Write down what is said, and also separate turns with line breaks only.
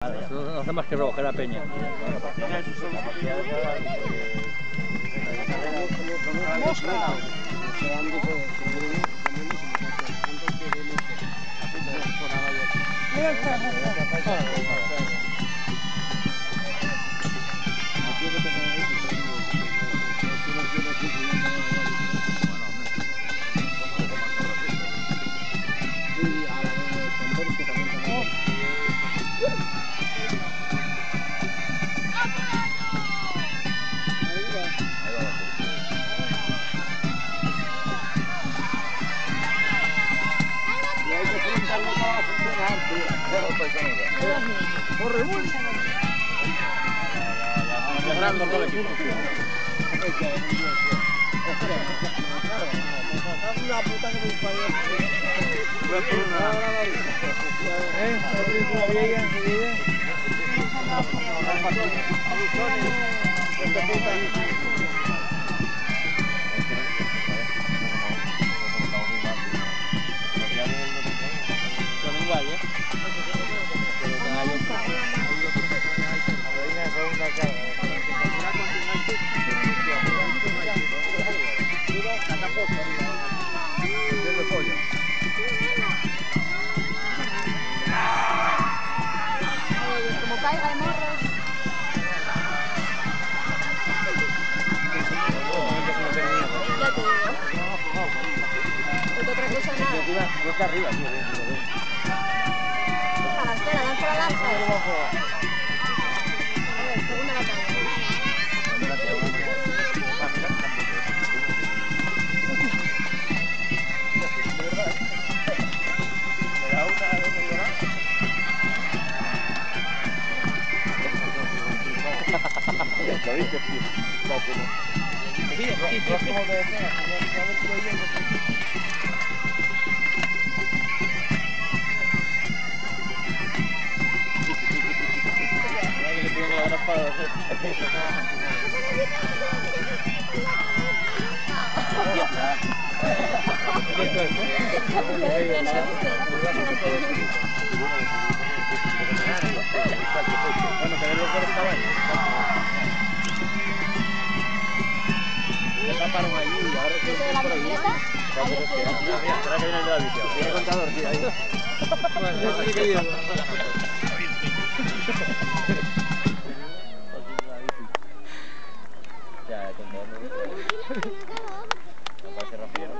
No hace más que recoger la peña. Corre, muy. Cerrando todo el equipo. Una puta que me disparó. Son igual, ¿eh?
Como caiga el morro. Ya te digo. Porque otra cosa nada.
Yo está arriba, tío.
Déjala, espera, lanza la lanza. A ver, segunda batalla.
¿Lo viste, tío? ¿Cómo te decías? A ver si lo oyes. Ahora que le tengo la grapa. Bueno, que los dos estaban. Se taparon allí y ahora se
¿Desde la bicicleta? Ahí estoy.
Mira, espera que viene el de la bici. Tiene contador, tío, ahí. Bueno, sí que llevo. Ya, contador. No pasa rápido.